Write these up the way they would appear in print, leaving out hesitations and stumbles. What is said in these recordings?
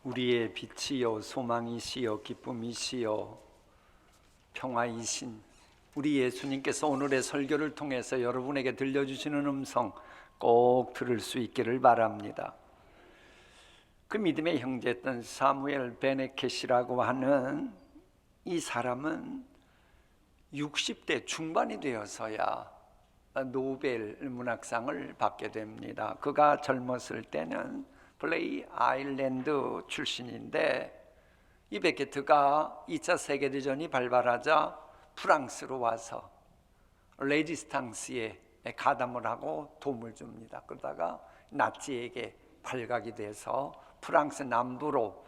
우리의 빛이요 소망이시요 기쁨이시요 평화이신 우리 예수님께서 오늘의 설교를 통해서 여러분에게 들려주시는 음성 꼭 들을 수 있기를 바랍니다. 그 믿음의 형제였던 사무엘 베네켓이라고 하는 이 사람은 60대 중반이 되어서야 노벨 문학상을 받게 됩니다. 그가 젊었을 때는 플레이 아일랜드 출신인데, 이 베케트가 2차 세계대전이 발발하자 프랑스로 와서 레지스탕스에 가담을 하고 도움을 줍니다. 그러다가 나치에게 발각이 돼서 프랑스 남부로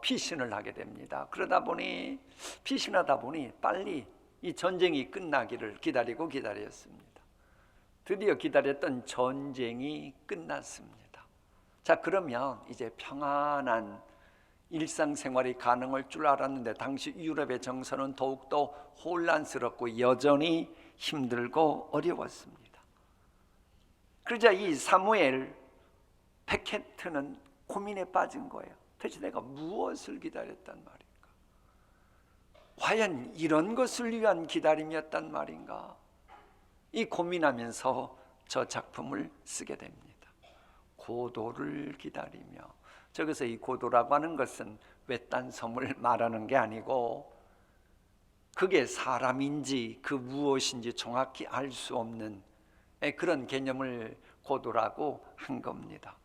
피신을 하게 됩니다. 그러다 보니 피신하다 보니 빨리 이 전쟁이 끝나기를 기다렸습니다. 드디어 기다렸던 전쟁이 끝났습니다. 자, 그러면 이제 평안한 일상생활이 가능할 줄 알았는데 당시 유럽의 정서는 더욱더 혼란스럽고 여전히 힘들고 어려웠습니다. 그러자 이 사무엘 베케트는 고민에 빠진 거예요. 도대체 내가 무엇을 기다렸단 말인가? 과연 이런 것을 위한 기다림이었단 말인가? 이 고민하면서 저 작품을 쓰게 됩니다. 고도를 기다리며. 저기서 이 고도라고 하는 것은 외딴 섬을 말하는 게 아니고 그게 사람인지 그 무엇인지 정확히 알 수 없는 그런 개념을 고도라고 한 겁니다.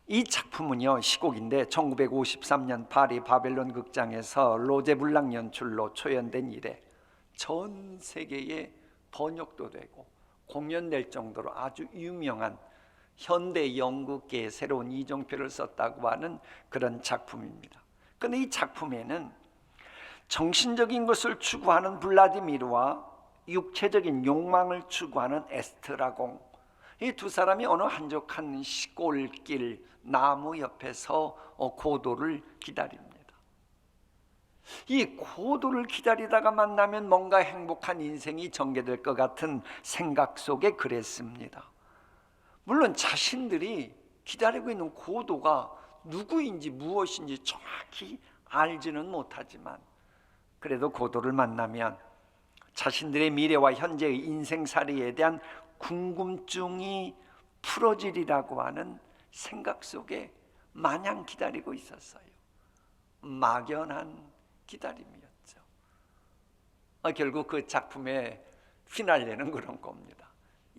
이 작품은요, 시곡인데 1953년 파리 바벨론 극장에서 로제 블랑 연출로 초연된 이래 전 세계에 번역도 되고 공연될 정도로 아주 유명한 현대 연극계의 새로운 이정표를 썼다고 하는 그런 작품입니다. 그런데 이 작품에는 정신적인 것을 추구하는 블라디미르와 육체적인 욕망을 추구하는 에스트라공, 이 두 사람이 어느 한적한 시골길 나무 옆에서 고도를 기다립니다. 이 고도를 기다리다가 만나면 뭔가 행복한 인생이 전개될 것 같은 생각 속에 그랬습니다. 물론 자신들이 기다리고 있는 고도가 누구인지 무엇인지 정확히 알지는 못하지만 그래도 고도를 만나면 자신들의 미래와 현재의 인생살이에 대한 궁금증이 풀어지리라고 하는 생각 속에 마냥 기다리고 있었어요. 막연한 기다림이었죠. 결국 그 작품의 피날레는 그런 겁니다.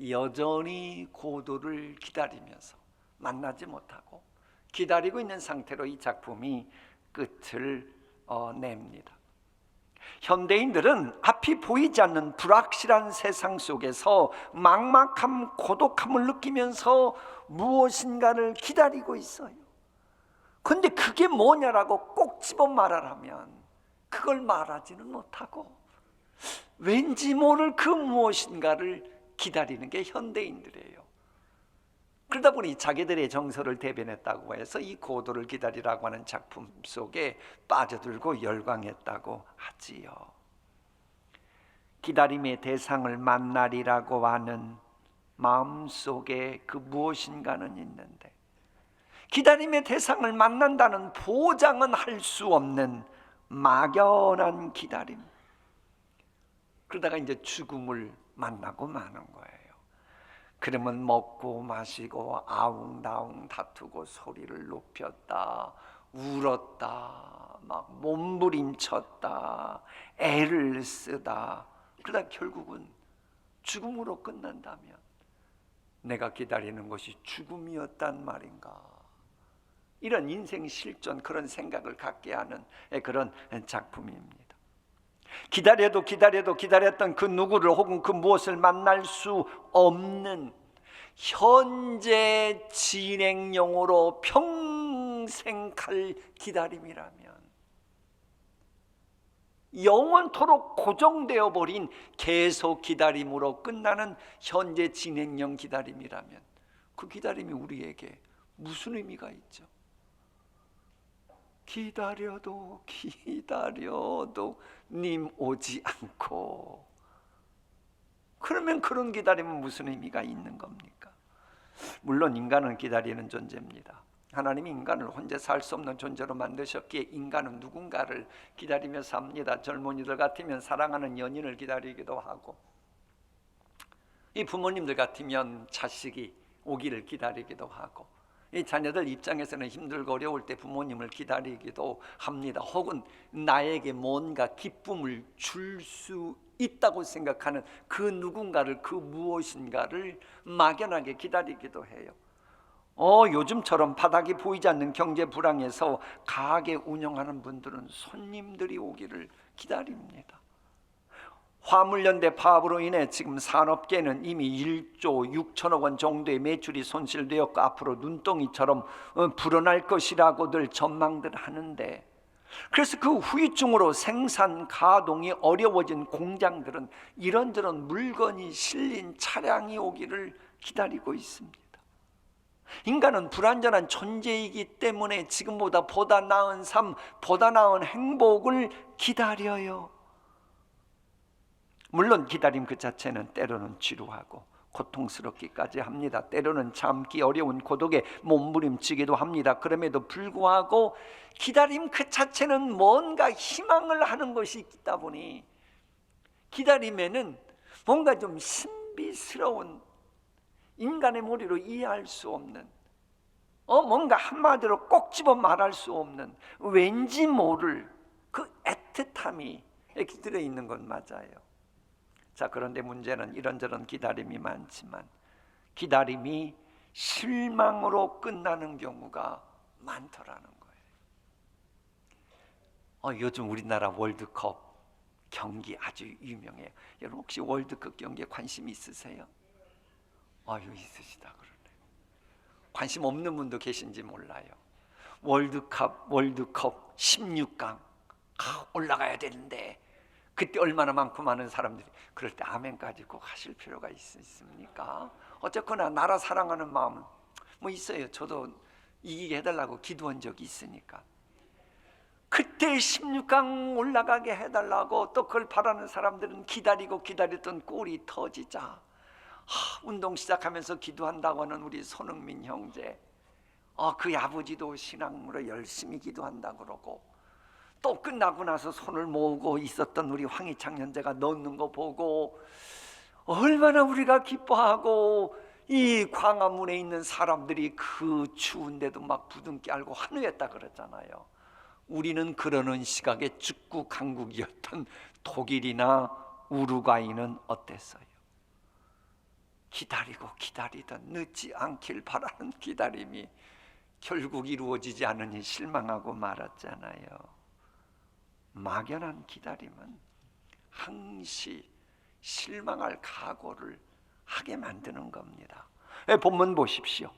여전히 고도를 기다리면서 만나지 못하고 기다리고 있는 상태로 이 작품이 끝을 냅니다. 현대인들은 앞이 보이지 않는 불확실한 세상 속에서 막막함, 고독함을 느끼면서 무엇인가를 기다리고 있어요. 근데 그게 뭐냐라고 꼭 집어 말하라면 그걸 말하지는 못하고 왠지 모를 그 무엇인가를 기다리는 게 현대인들이에요. 그러다 보니 자기들의 정서를 대변했다고 해서 이 고도를 기다리라고 하는 작품 속에 빠져들고 열광했다고 하지요. 기다림의 대상을 만나리라고 하는 마음속에 그 무엇인가는 있는데 기다림의 대상을 만난다는 보장은 할 수 없는 막연한 기다림. 그러다가 이제 죽음을 만나고 마는 거예요. 그러면 먹고 마시고 아웅다웅 다투고 소리를 높였다, 울었다, 막 몸부림쳤다, 애를 쓰다. 그러다 결국은 죽음으로 끝난다면 내가 기다리는 것이 죽음이었단 말인가? 이런 인생 실존, 그런 생각을 갖게 하는 그런 작품입니다. 기다렸던 그 누구를 혹은 그 무엇을 만날 수 없는 현재 진행형으로 평생 갈 기다림이라면, 영원토록 고정되어 버린 계속 기다림으로 끝나는 현재 진행형 기다림이라면 그 기다림이 우리에게 무슨 의미가 있죠? 기다려도 님 오지 않고, 그러면 그런 기다림은 무슨 의미가 있는 겁니까? 물론 인간은 기다리는 존재입니다. 하나님이 인간을 혼자 살 수 없는 존재로 만드셨기에 인간은 누군가를 기다리며 삽니다. 젊은이들 같으면 사랑하는 연인을 기다리기도 하고, 이 부모님들 같으면 자식이 오기를 기다리기도 하고, 이 자녀들 입장에서는 힘들고 어려울 때 부모님을 기다리기도 합니다. 혹은 나에게 뭔가 기쁨을 줄 수 있다고 생각하는 그 누군가를, 그 무엇인가를 막연하게 기다리기도 해요. 요즘처럼 바닥이 보이지 않는 경제 불황에서 가게 운영하는 분들은 손님들이 오기를 기다립니다. 화물연대 파업으로 인해 지금 산업계는 이미 1조 6천억 원 정도의 매출이 손실되었고 앞으로 눈덩이처럼 불어날 것이라고들 전망들 하는데, 그래서 그 후유증으로 생산 가동이 어려워진 공장들은 이런저런 물건이 실린 차량이 오기를 기다리고 있습니다. 인간은 불완전한 존재이기 때문에 지금보다 보다 나은 삶, 보다 나은 행복을 기다려요. 물론 기다림 그 자체는 때로는 지루하고 고통스럽기까지 합니다. 때로는 참기 어려운 고독에 몸부림치기도 합니다. 그럼에도 불구하고 기다림 그 자체는 뭔가 희망을 하는 것이 있다 보니 기다림에는 뭔가 좀 신비스러운, 인간의 머리로 이해할 수 없는, 뭔가 한마디로 꼭 집어 말할 수 없는 왠지 모를 그 애틋함이 이렇게 들어있는 건 맞아요. 자, 그런데 문제는 이런저런 기다림이 많지만 기다림이 실망으로 끝나는 경우가 많더라는 거예요. 요즘 우리나라 월드컵 경기 아주 유명해요. 여러분 혹시 월드컵 경기에 관심 있으세요? 있으시다 그러네. 관심 없는 분도 계신지 몰라요. 월드컵 16강 올라가야 되는데 그때 얼마나 많고 많은 사람들이, 그럴 때 아멘까지 꼭 하실 필요가 있습니까? 어쨌거나 나라 사랑하는 마음은 있어요. 저도 이기게 해달라고 기도한 적이 있으니까. 그때 16강 올라가게 해달라고 또 그걸 바라는 사람들은 기다리고 기다렸던 꼴이 터지자 운동 시작하면서 기도한다고 하는 우리 손흥민 형제, 그 아버지도 신앙으로 열심히 기도한다고 그러고, 또 끝나고 나서 손을 모으고 있었던 우리 황희창 형제가 넣는 거 보고 얼마나 우리가 기뻐하고, 이 광화문에 있는 사람들이 그 추운데도 막 부둥켜 안고 환호했다 그랬잖아요. 우리는 그러는 시각에 축구 강국이었던 독일이나 우루과이는 어땠어요? 기다리고 기다리던 늦지 않길 바라는 기다림이 결국 이루어지지 않으니 실망하고 말았잖아요. 막연한 기다림은 항시 실망할 각오를 하게 만드는 겁니다. 본문 보십시오.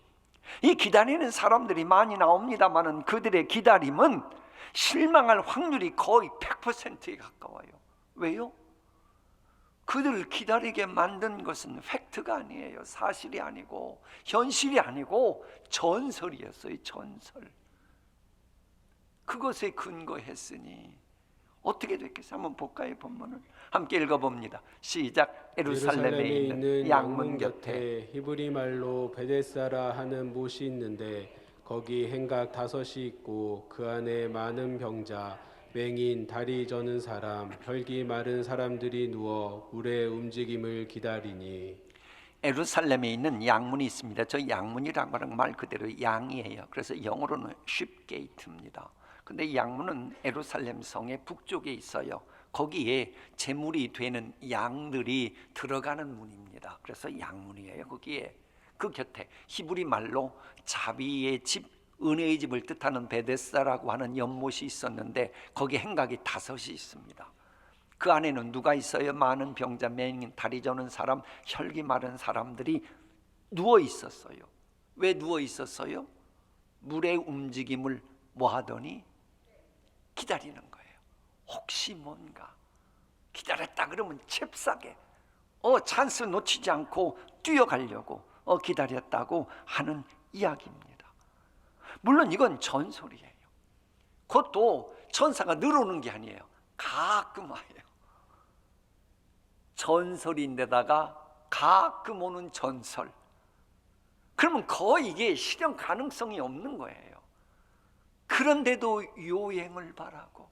이 기다리는 사람들이 많이 나옵니다마는 그들의 기다림은 실망할 확률이 거의 100%에 가까워요. 왜요? 그들을 기다리게 만든 것은 팩트가 아니에요. 사실이 아니고 현실이 아니고 전설이었어요. 전설. 그것에 근거했으니 어떻게 됐겠어요? 한번 볼까요? 본문을 함께 읽어봅니다. 시작. 예루살렘에 있는 양문 곁에 히브리 말로 베데사라 하는 못이 있는데 거기 행각 5이 있고 그 안에 많은 병자, 맹인, 다리 저는 사람, 혈기 마른 사람들이 누워 물의 움직임을 기다리니. 예루살렘에 있는 양문이 있습니다. 저 양문이라고 하는 말 그대로 양이에요. 그래서 영어로는 쉽게이트입니다. 근데 이 양문은 예루살렘 성의 북쪽에 있어요. 거기에 제물이 되는 양들이 들어가는 문입니다. 그래서 양문이에요. 거기에 그 곁에 히브리 말로 자비의 집, 은혜의 집을 뜻하는 베데스다라고 하는 연못이 있었는데 거기 행각이 5이 있습니다. 그 안에는 누가 있어요? 많은 병자, 맹인, 다리 저는 사람, 혈기 마른 사람들이 누워 있었어요. 왜 누워 있었어요? 물의 움직임을 뭐 하더니 기다리는 거예요. 혹시 뭔가 기다렸다 그러면 잽싸게 찬스 놓치지 않고 뛰어가려고 기다렸다고 하는 이야기입니다. 물론 이건 전설이에요. 그것도 천사가 늘어오는 게 아니에요. 가끔 와요. 전설인데다가 가끔 오는 전설. 그러면 거의 이게 실현 가능성이 없는 거예요. 그런데도 요행을 바라고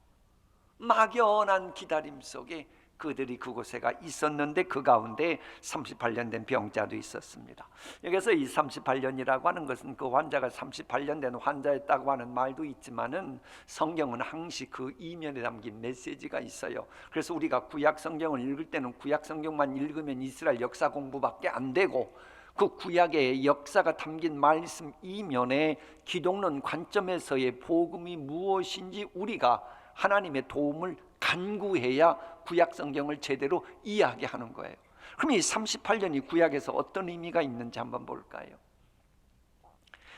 막연한 기다림 속에 그들이 그곳에가 있었는데 그 가운데 38년 된 병자도 있었습니다. 여기서 이 38년이라고 하는 것은 그 환자가 38년 된 환자였다고 하는 말도 있지만은 성경은 항시 그 이면에 담긴 메시지가 있어요. 그래서 우리가 구약 성경을 읽을 때는 구약 성경만 읽으면 이스라엘 역사 공부밖에 안 되고, 그 구약의 역사가 담긴 말씀 이면에 기독론 관점에서의 복음이 무엇인지 우리가 하나님의 도움을 간구해야 구약 성경을 제대로 이해하게 하는 거예요. 그럼 이 38년이 구약에서 어떤 의미가 있는지 한번 볼까요?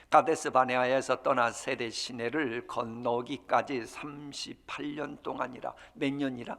가데스 바네아에서 떠나 세대 시내를 건너기까지 38년 동안이라. 몇 년이라?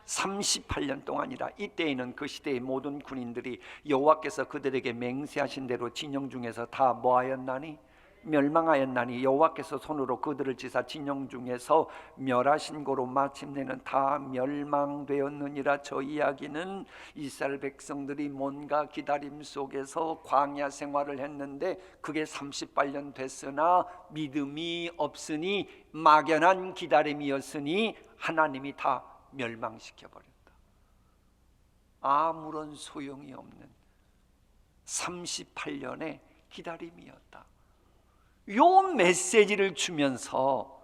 38년 동안이라. 이때에는 그 시대의 모든 군인들이 여호와께서 그들에게 맹세하신 대로 진영 중에서 다 뭐하였나니? 멸망하였나니 여호와께서 손으로 그들을 치사 진영 중에서 멸하신 고로 마침내는 다 멸망되었느니라. 저 이야기는 이스라엘 백성들이 뭔가 기다림 속에서 광야 생활을 했는데 그게 38년 됐으나 믿음이 없으니 막연한 기다림이었으니 하나님이 다 멸망시켜버렸다. 아무런 소용이 없는 38년의 기다림이었다. 요 메시지를 주면서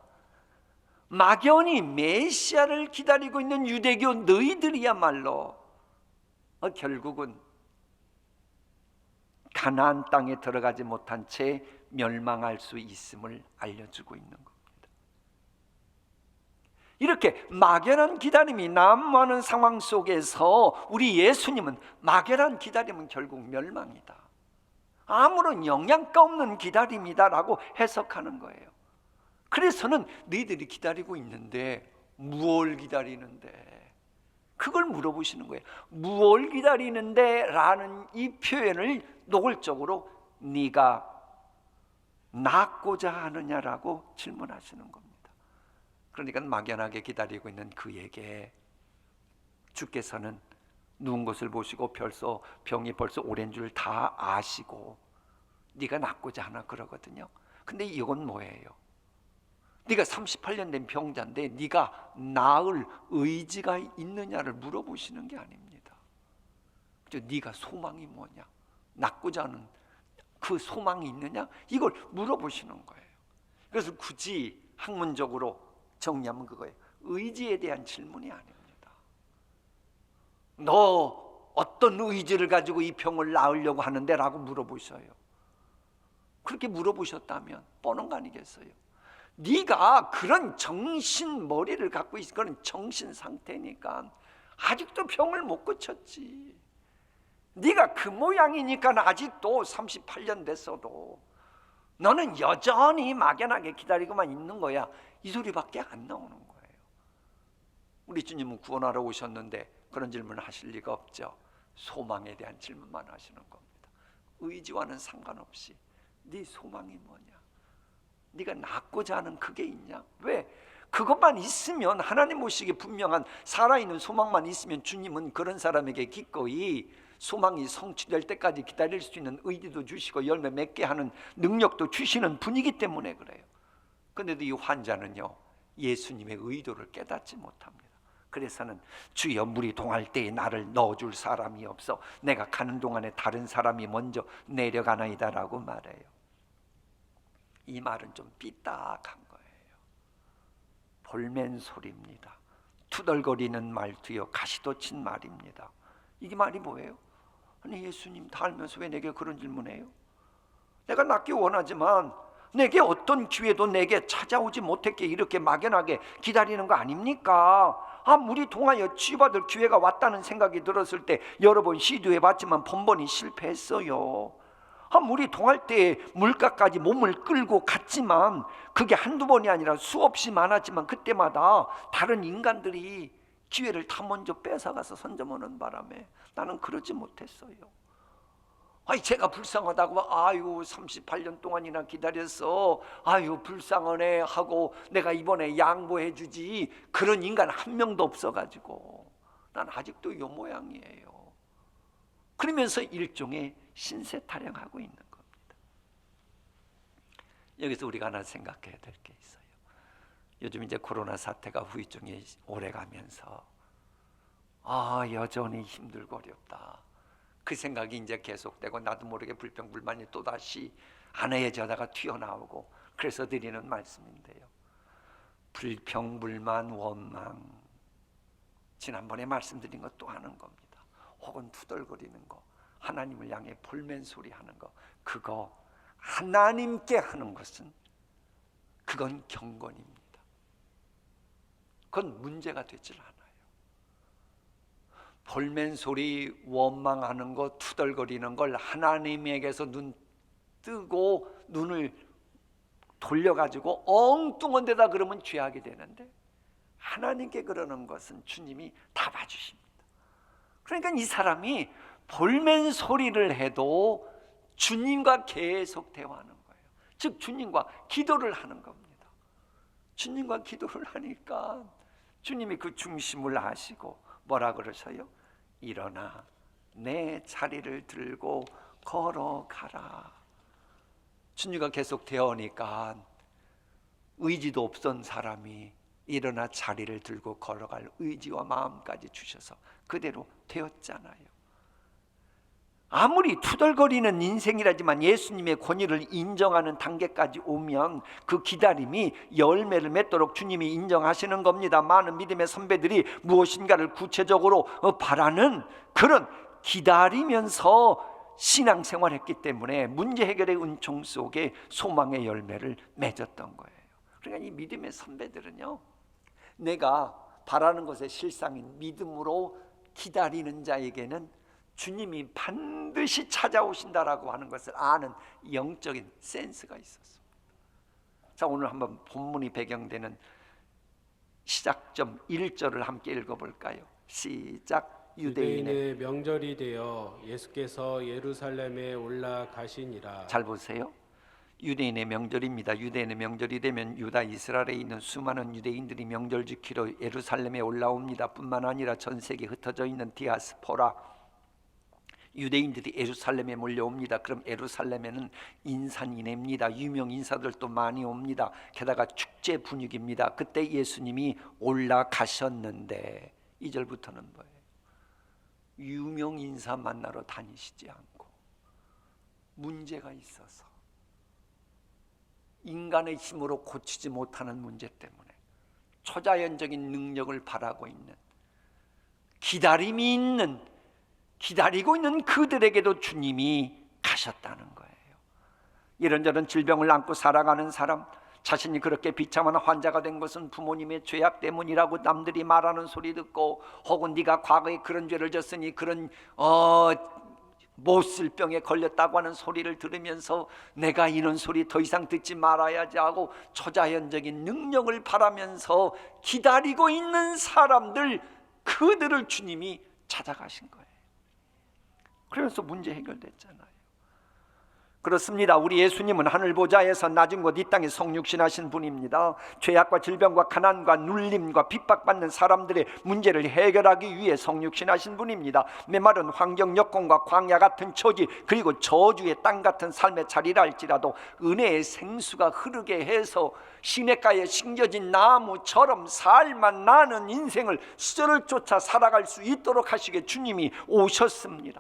막연히 메시아를 기다리고 있는 유대교 너희들이야말로 결국은 가나안 땅에 들어가지 못한 채 멸망할 수 있음을 알려주고 있는 겁니다. 이렇게 막연한 기다림이 난무하는 상황 속에서 우리 예수님은 막연한 기다림은 결국 멸망이다, 아무런 영양가 없는 기다림이다라고 해석하는 거예요. 그래서는 너희들이 기다리고 있는데 무엇을 기다리는데? 그걸 물어보시는 거예요. 무엇을 기다리는데? 라는 이 표현을 노골적으로 네가 낳고자 하느냐라고 질문하시는 겁니다. 그러니까 막연하게 기다리고 있는 그에게 주께서는 누운 것을 보시고 벌써 병이 벌써 오랜 줄 다 아시고 네가 낫고자 하나 그러거든요. 근데 이건 뭐예요? 네가 38년 된 병자인데 네가 나을 의지가 있느냐를 물어보시는 게 아닙니다. 네가 소망이 뭐냐? 낫고자 하는 그 소망이 있느냐? 이걸 물어보시는 거예요. 그래서 굳이 학문적으로 정리하면 그거예요. 의지에 대한 질문이 아닙니다. 너 어떤 의지를 가지고 이 병을 나으려고 하는데? 라고 물어보셔요. 그렇게 물어보셨다면 뻔한 거 아니겠어요? 네가 그런 정신머리를 갖고 있는 그런 정신 상태니까 아직도 병을 못 고쳤지. 네가 그 모양이니까 아직도 38년 됐어도 너는 여전히 막연하게 기다리고만 있는 거야. 이 소리밖에 안 나오는 거예요. 우리 주님은 구원하러 오셨는데 그런 질문을 하실 리가 없죠. 소망에 대한 질문만 하시는 겁니다. 의지와는 상관없이 네 소망이 뭐냐? 네가 낳고자 하는 그게 있냐? 왜? 그것만 있으면, 하나님 보시기에 분명한 살아있는 소망만 있으면 주님은 그런 사람에게 기꺼이 소망이 성취될 때까지 기다릴 수 있는 의지도 주시고 열매 맺게 하는 능력도 주시는 분이기 때문에 그래요. 그런데도 이 환자는요, 예수님의 의도를 깨닫지 못합니다. 그래서는 주여 물이 동할 때에 나를 넣어줄 사람이 없어 내가 가는 동안에 다른 사람이 먼저 내려가나이다 라고 말해요. 이 말은 좀 삐딱한 거예요. 볼멘 소리입니다. 투덜거리는 말투요, 가시돋친 말입니다. 이게 말이 뭐예요? 아니 예수님 다 알면서 왜 내게 그런 질문해요? 내가 낫기 원하지만 내게 어떤 기회도 내게 찾아오지 못했기에 이렇게 막연하게 기다리는 거 아닙니까? 물이 동하여 치유받을 기회가 왔다는 생각이 들었을 때 여러 번 시도해봤지만 번번이 실패했어요. 물이 동할 때 물가까지 몸을 끌고 갔지만 그게 한두 번이 아니라 수없이 많았지만 그때마다 다른 인간들이 기회를 다 먼저 뺏어가서 선점하는 바람에 나는 그러지 못했어요. 제가 불쌍하다고 38년 동안이나 기다렸어, 불쌍하네 하고 내가 이번에 양보해 주지, 그런 인간 한 명도 없어가지고 난 아직도 요 모양이에요. 그러면서 일종의 신세 타령하고 있는 겁니다. 여기서 우리가 하나 생각해야 될 게 있어요. 요즘 이제 코로나 사태가 후유증이 오래가면서 여전히 힘들고 어렵다, 그 생각이 이제 계속되고 나도 모르게 불평불만이 또다시 안에 저다가 튀어나오고, 그래서 드리는 말씀인데요. 불평불만 원망, 지난번에 말씀드린 것 또 하는 겁니다. 혹은 투덜거리는 거, 하나님을 향해 볼멘소리 하는 거, 그거 하나님께 하는 것은 그건 경건입니다. 그건 문제가 되질 않아요. 볼멘소리, 원망하는 거, 투덜거리는 걸 하나님에게서 눈 뜨고 눈을 돌려가지고 엉뚱한 데다 그러면 죄악이 되는데, 하나님께 그러는 것은 주님이 다 봐주십니다. 그러니까 이 사람이 볼멘소리를 해도 주님과 계속 대화하는 거예요. 즉 주님과 기도를 하는 겁니다. 주님과 기도를 하니까 주님이 그 중심을 아시고 뭐라 그러셔요? 일어나 내 자리를 들고 걸어가라. 주님과 계속 대화하니까 의지도 없던 사람이 일어나 자리를 들고 걸어갈 의지와 마음까지 주셔서 그대로 되었잖아요. 아무리 투덜거리는 인생이라지만 예수님의 권위를 인정하는 단계까지 오면 그 기다림이 열매를 맺도록 주님이 인정하시는 겁니다. 많은 믿음의 선배들이 무엇인가를 구체적으로 바라는 그런 기다리면서 신앙생활했기 때문에 문제 해결의 은총 속에 소망의 열매를 맺었던 거예요. 그러니까 이 믿음의 선배들은요, 내가 바라는 것의 실상인 믿음으로 기다리는 자에게는 주님이 반드시 찾아오신다라고 하는 것을 아는 영적인 센스가 있었습니다. 자, 오늘 한번 본문이 배경되는 시작점 1절을 함께 읽어볼까요? 시작. 유대인의 명절이 되어 예수께서 예루살렘에 올라가시니라. 잘 보세요. 유대인의 명절입니다. 유대인의 명절이 되면 유다 이스라엘에 있는 수많은 유대인들이 명절 지키러 예루살렘에 올라옵니다. 뿐만 아니라 전 세계에 흩어져 있는 디아스포라 유대인들이 예루살렘에 몰려옵니다. 그럼 예루살렘에는 인산인해입니다. 유명 인사들도 많이 옵니다. 게다가 축제 분위기입니다. 그때 예수님이 올라가셨는데 2절부터는 뭐예요? 유명 인사 만나러 다니시지 않고 문제가 있어서 인간의 힘으로 고치지 못하는 문제 때문에 초자연적인 능력을 바라고 있는, 기다림이 있는, 기다리고 있는 그들에게도 주님이 가셨다는 거예요. 이런저런 질병을 안고 살아가는 사람, 자신이 그렇게 비참한 환자가 된 것은 부모님의 죄악 때문이라고 남들이 말하는 소리 듣고, 혹은 네가 과거에 그런 죄를 졌으니 그런 못 쓸 병에 걸렸다고 하는 소리를 들으면서 내가 이런 소리 더 이상 듣지 말아야지 하고 초자연적인 능력을 바라면서 기다리고 있는 사람들, 그들을 주님이 찾아가신 거예요. 그래서 문제 해결됐잖아요. 그렇습니다. 우리 예수님은 하늘 보좌에서 낮은 곳 이 땅에 성육신하신 분입니다. 죄악과 질병과 가난과 눌림과 핍박받는 사람들의 문제를 해결하기 위해 성육신하신 분입니다. 메마른 환경 여건과 광야 같은 처지, 그리고 저주의 땅 같은 삶의 자리라 할지라도 은혜의 생수가 흐르게 해서 시냇가에 심겨진 나무처럼 살만 나는 인생을 수절을 쫓아 살아갈 수 있도록 하시게 주님이 오셨습니다.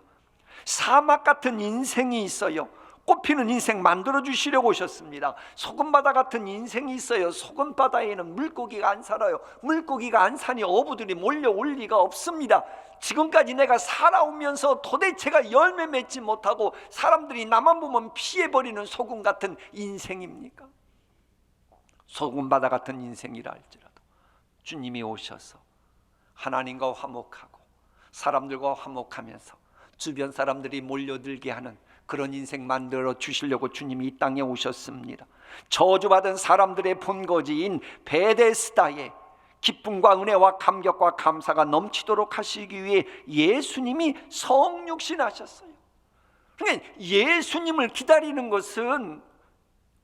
사막 같은 인생이 있어요. 꽃피는 인생 만들어 주시려고 오셨습니다. 소금바다 같은 인생이 있어요. 소금바다에는 물고기가 안 살아요. 물고기가 안 사니 어부들이 몰려올 리가 없습니다. 지금까지 내가 살아오면서 도대체가 열매 맺지 못하고 사람들이 나만 보면 피해버리는 소금 같은 인생입니까? 소금바다 같은 인생이라 할지라도 주님이 오셔서 하나님과 화목하고 사람들과 화목하면서 주변 사람들이 몰려들게 하는 그런 인생 만들어 주시려고 주님이 이 땅에 오셨습니다. 저주받은 사람들의 본거지인 베데스다에 기쁨과 은혜와 감격과 감사가 넘치도록 하시기 위해 예수님이 성육신하셨어요. 그러니까 예수님을 기다리는 것은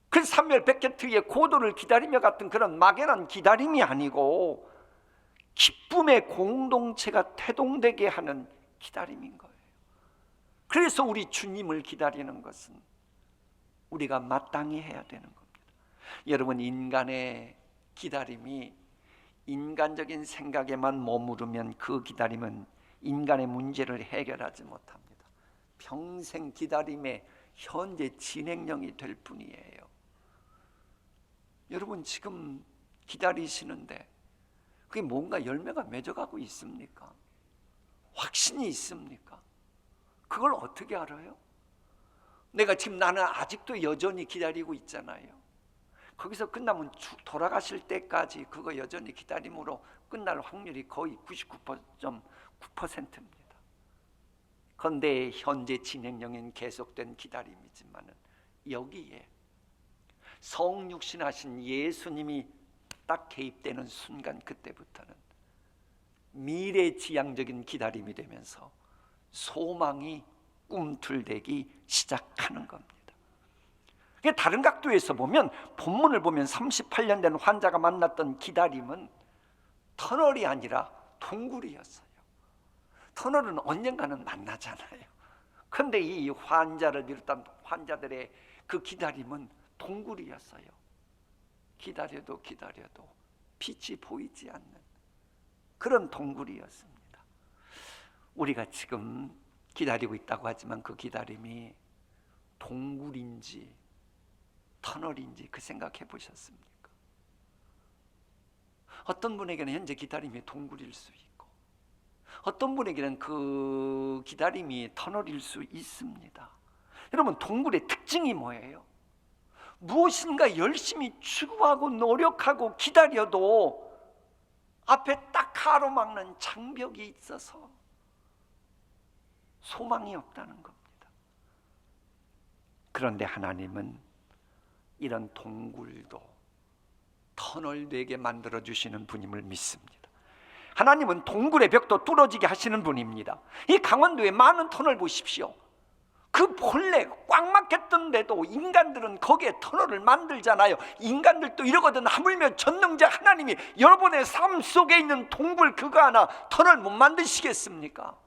그 삼열백개트의 고도를 기다리며 같은 그런 막연한 기다림이 아니고 기쁨의 공동체가 태동되게 하는 기다림인 거예요. 그래서 우리 주님을 기다리는 것은 우리가 마땅히 해야 되는 겁니다. 여러분, 인간의 기다림이 인간적인 생각에만 머무르면 그 기다림은 인간의 문제를 해결하지 못합니다. 평생 기다림의 현재 진행형이 될 뿐이에요. 여러분, 지금 기다리시는데 그게 뭔가 열매가 맺어가고 있습니까? 확신이 있습니까? 그걸 어떻게 알아요? 내가 지금 나는 아직도 여전히 기다리고 있잖아요. 거기서 끝나면 돌아가실 때까지 그거 여전히 기다림으로 끝날 확률이 거의 99.9%입니다. 그런데 현재 진행형인 계속된 기다림이지만은 여기에 성육신하신 예수님이 딱 개입되는 순간, 그때부터는 미래지향적인 기다림이 되면서 소망이 꿈틀대기 시작하는 겁니다. 다른 각도에서 보면, 본문을 보면 38년 된 환자가 만났던 기다림은 터널이 아니라 동굴이었어요. 터널은 언젠가는 만나잖아요. 그런데 이 환자를 비롯한 환자들의 그 기다림은 동굴이었어요. 기다려도 빛이 보이지 않는 그런 동굴이었습니다. 우리가 지금 기다리고 있다고 하지만 그 기다림이 동굴인지 터널인지 그 생각해 보셨습니까? 어떤 분에게는 현재 기다림이 동굴일 수 있고, 어떤 분에게는 그 기다림이 터널일 수 있습니다. 여러분, 동굴의 특징이 뭐예요? 무엇인가 열심히 추구하고 노력하고 기다려도 앞에 딱 가로막는 장벽이 있어서 소망이 없다는 겁니다. 그런데 하나님은 이런 동굴도 터널되게 만들어주시는 분임을 믿습니다. 하나님은 동굴의 벽도 뚫어지게 하시는 분입니다. 이 강원도에 많은 터널 보십시오. 그 본래 꽉 막혔던데도 인간들은 거기에 터널을 만들잖아요. 인간들도 이러거든. 하물며 전능자 하나님이 여러분의 삶 속에 있는 동굴 그거 하나 터널 못 만드시겠습니까?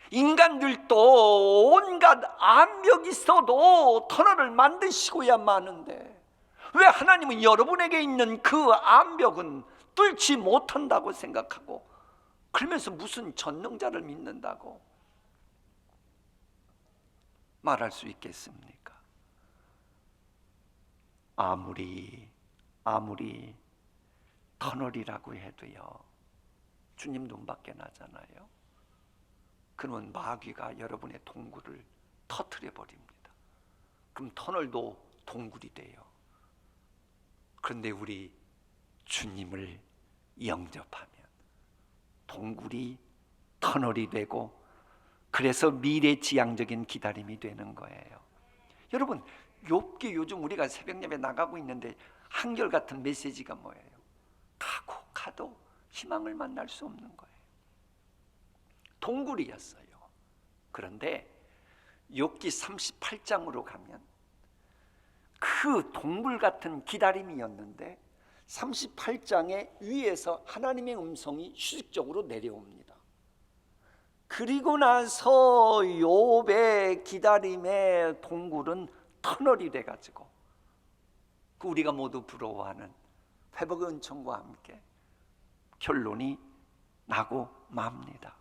인간들도 온갖 암벽이 있어도 터널을 만드시고야 마는데, 왜 하나님은 여러분에게 있는 그 암벽은 뚫지 못한다고 생각하고, 그러면서 무슨 전능자를 믿는다고 말할 수 있겠습니까? 아무리 터널이라고 해도요, 주님 눈밖에 나잖아요. 그러면 마귀가 여러분의 동굴을 터뜨려 버립니다. 그럼 터널도 동굴이 돼요. 그런데 우리 주님을 영접하면 동굴이 터널이 되고, 그래서 미래지향적인 기다림이 되는 거예요. 여러분, 욥기 요즘 우리가 새벽 예배 나가고 있는데 한결같은 메시지가 뭐예요? 가도 희망을 만날 수 없는 거예요. 동굴이었어요. 그런데 욥기 38장으로 가면 그 동굴 같은 기다림이었는데 38장의 위에서 하나님의 음성이 휴식적으로 내려옵니다. 그리고 나서 욥의 기다림의 동굴은 터널이 돼가지고 그 우리가 모두 부러워하는 회복의 은총과 함께 결론이 나고 맙니다.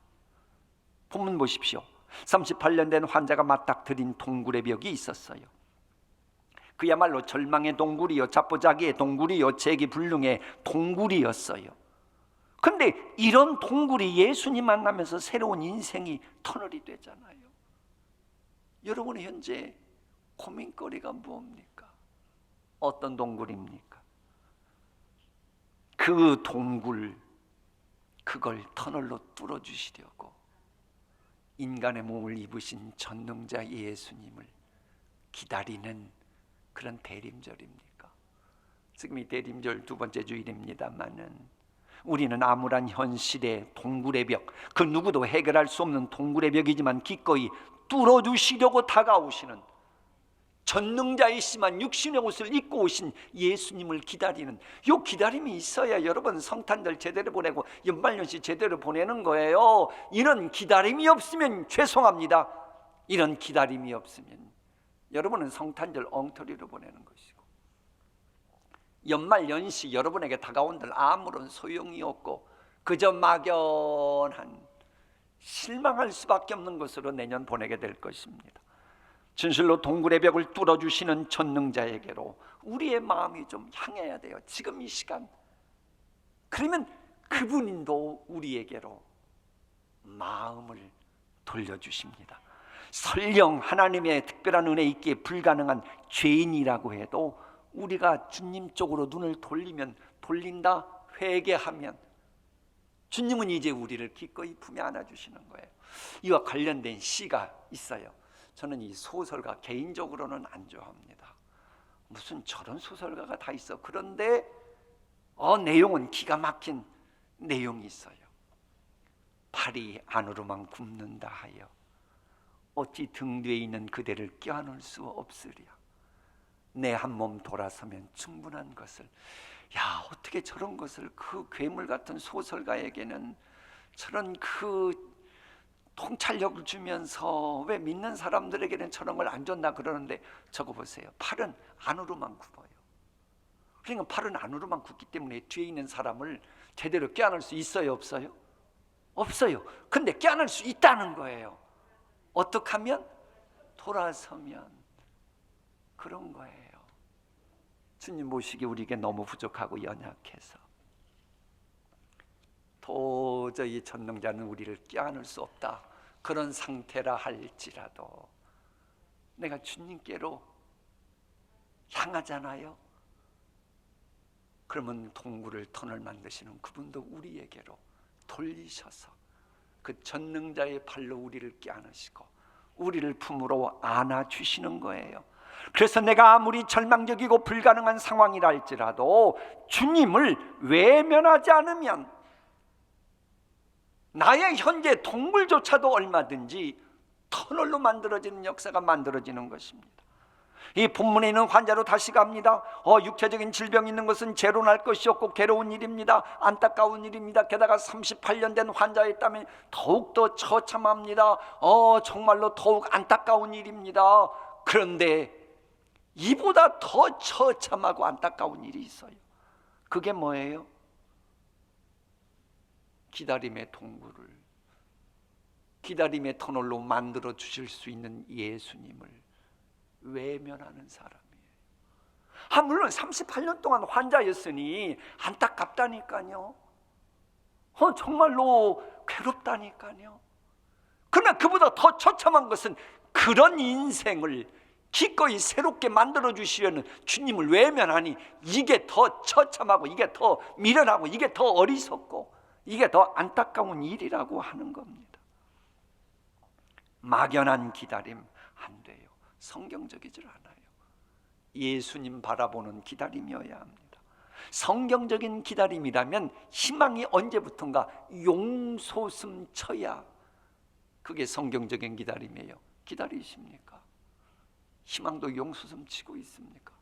본문 보십시오. 38년 된 환자가 맞닥뜨린 동굴의 벽이 있었어요. 그야말로 절망의 동굴이요, 자포자기의 동굴이요, 재기불능의 동굴이었어요. 근데 이런 동굴이 예수님 만나면서 새로운 인생이 터널이 되잖아요. 여러분의 현재 고민거리가 무엇입니까? 어떤 동굴입니까? 그 동굴, 그걸 터널로 뚫어주시려고 인간의 몸을 입으신 전능자 예수님을 기다리는 그런 대림절입니까? 지금 이 대림절 두 번째 주일입니다만은 우리는 암울한 현실의 동굴의 벽, 그 누구도 해결할 수 없는 동굴의 벽이지만 기꺼이 뚫어주시려고 다가오시는 전능자이시만 육신의 옷을 입고 오신 예수님을 기다리는 이 기다림이 있어야 여러분 성탄절 제대로 보내고 연말연시 제대로 보내는 거예요. 이런 기다림이 없으면 죄송합니다. 이런 기다림이 없으면 여러분은 성탄절 엉터리로 보내는 것이고, 연말 연시 여러분에게 다가온들 아무런 소용이 없고 그저 막연한 실망할 수밖에 없는 것으로 내년 보내게 될 것입니다. 진실로 동굴의 벽을 뚫어주시는 전능자에게로 우리의 마음이 좀 향해야 돼요. 지금 이 시간. 그러면 그분도 우리에게로 마음을 돌려주십니다. 설령 하나님의 특별한 은혜 있기에 불가능한 죄인이라고 해도 우리가 주님 쪽으로 눈을 돌린다 회개하면 주님은 이제 우리를 기꺼이 품에 안아주시는 거예요. 이와 관련된 시가 있어요. 저는 이 소설가 개인적으로는 안 좋아합니다. 무슨 저런 소설가가 다 있어. 그런데 내용은 기가 막힌 내용이 있어요. 팔이 안으로만 굽는다 하여 어찌 등 뒤에 있는 그대를 껴안을 수 없으랴. 내 한 몸 돌아서면 충분한 것을. 야, 어떻게 저런 것을 그 괴물 같은 소설가에게는 저런 그 통찰력을 주면서 왜 믿는 사람들에게는 저런 걸 안 줬나 그러는데 저거 보세요. 팔은 안으로만 굽어요. 그러니까 팔은 안으로만 굽기 때문에 뒤에 있는 사람을 제대로 껴안을 수 있어요, 없어요? 없어요. 근데 껴안을 수 있다는 거예요. 어떻게 하면? 돌아서면. 그런 거예요. 주님 모시기 우리에게 너무 부족하고 연약해서 도저히 전능자는 우리를 껴안을 수 없다, 그런 상태라 할지라도 내가 주님께로 향하잖아요. 그러면 동굴을 터널 만드시는 그분도 우리에게로 돌리셔서 그 전능자의 팔로 우리를 껴안으시고 우리를 품으로 안아주시는 거예요. 그래서 내가 아무리 절망적이고 불가능한 상황이라 할지라도 주님을 외면하지 않으면 나의 현재 동굴조차도 얼마든지 터널로 만들어지는 역사가 만들어지는 것입니다. 이 본문에 있는 환자로 다시 갑니다. 육체적인 질병이 있는 것은 재론할 것이 없고 괴로운 일입니다. 안타까운 일입니다. 게다가 38년 된 환자였다면 더욱더 처참합니다. 정말로 더욱 안타까운 일입니다. 그런데 이보다 더 처참하고 안타까운 일이 있어요. 그게 뭐예요? 기다림의 동굴을, 기다림의 터널로 만들어 주실 수 있는 예수님을 외면하는 사람이에요. 물론 38년 동안 환자였으니 안타깝다니까요. 정말로 괴롭다니까요. 그러나 그보다 더 처참한 것은 그런 인생을 기꺼이 새롭게 만들어 주시려는 주님을 외면하니 이게 더 처참하고 이게 더 미련하고 이게 더 어리석고 이게 더 안타까운 일이라고 하는 겁니다. 막연한 기다림 안 돼요. 성경적이질 않아요. 예수님 바라보는 기다림이어야 합니다. 성경적인 기다림이라면 희망이 언제부턴가 용솟음 쳐야 그게 성경적인 기다림이에요. 기다리십니까? 희망도 용솟음 치고 있습니까?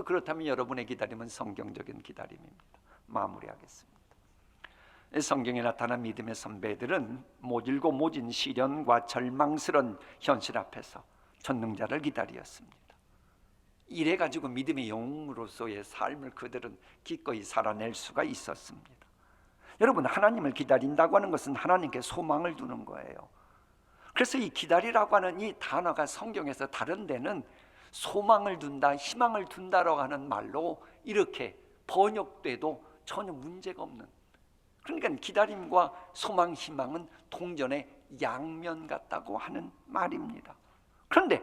그렇다면 여러분의 기다림은 성경적인 기다림입니다. 마무리하겠습니다. 성경에 나타난 믿음의 선배들은 모질고 모진 시련과 절망스러운 현실 앞에서 전능자를 기다렸습니다. 이래가지고 믿음의 영웅으로서의 삶을 그들은 기꺼이 살아낼 수가 있었습니다. 여러분, 하나님을 기다린다고 하는 것은 하나님께 소망을 두는 거예요. 그래서 이 기다리라고 하는 이 단어가 성경에서 다른 데는 소망을 둔다, 희망을 둔다라고 하는 말로 이렇게 번역돼도 전혀 문제가 없는, 그러니까 기다림과 소망, 희망은 동전의 양면 같다고 하는 말입니다. 그런데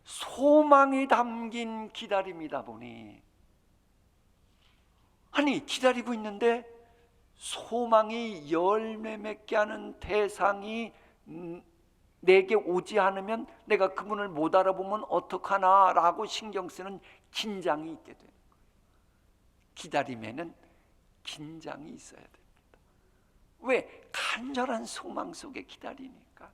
소망이 담긴 기다림이다 보니 기다리고 있는데 소망이 열매 맺게 하는 대상이 내게 오지 않으면 내가 그분을 못 알아보면 어떡하나라고 신경 쓰는 긴장이 있게 돼요. 기다림에는 긴장이 있어야 됩니다. 왜? 간절한 소망 속에 기다리니까.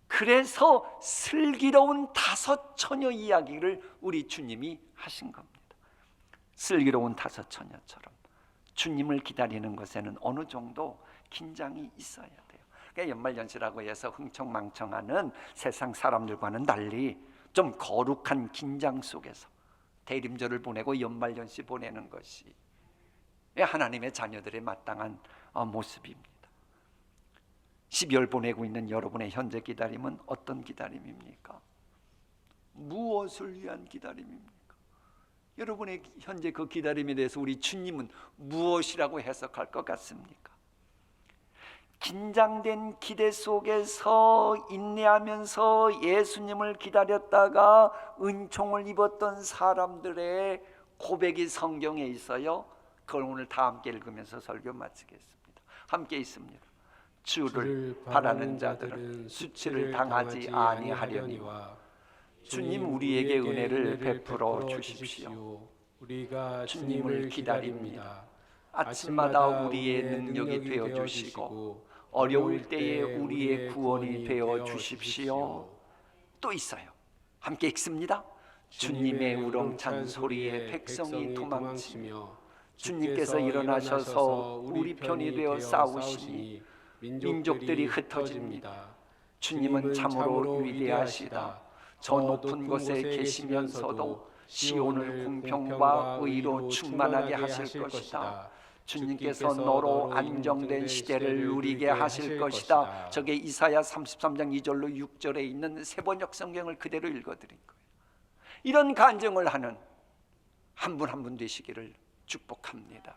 그래서 슬기로운 5 처녀 이야기를 우리 주님이 하신 겁니다. 슬기로운 5 처녀처럼 주님을 기다리는 것에는 어느 정도 긴장이 있어야 돼요. 그러니까 연말연시라고 해서 흥청망청하는 세상 사람들과는 달리 좀 거룩한 긴장 속에서 대림절을 보내고 연말연시 보내는 것이 하나님의 자녀들의 마땅한 모습입니다. 12월 보내고 있는 여러분의 현재 기다림은 어떤 기다림입니까? 무엇을 위한 기다림입니까? 여러분의 현재 그 기다림에 대해서 우리 주님은 무엇이라고 해석할 것 같습니까? 긴장된 기대 속에서 인내하면서 예수님을 기다렸다가 은총을 입었던 사람들의 고백이 성경에 있어요. 그걸 오늘 다 함께 읽으면서 설교 마치겠습니다. 함께 있습니다. 주를 바라는 자들은 수치를 당하지 아니하려니와 주님 우리에게 은혜를 베풀어 주십시오. 우리가 주님을 기다립니다. 아침마다 우리의 능력이 되어 주시고 어려울 때에 우리의 구원이 되어 주십시오. 또 있어요. 함께 읽습니다. 주님의 우렁찬 소리에 백성이 도망치며 주님께서 일어나셔서 우리 편이 되어 싸우시니 민족들이 흩어집니다. 주님은 참으로 위대하시다. 저 높은 곳에 계시면서도 시온을 공평과 의로 충만하게 하실 것이다. 주님께서 너로 안정된 시대를 누리게 하실 것이다. 저게 이사야 33장 2절로 6절에 있는 세번역 성경을 그대로 읽어드린 거예요. 이런 간증을 하는 한 분 한 분 되시기를 축복합니다.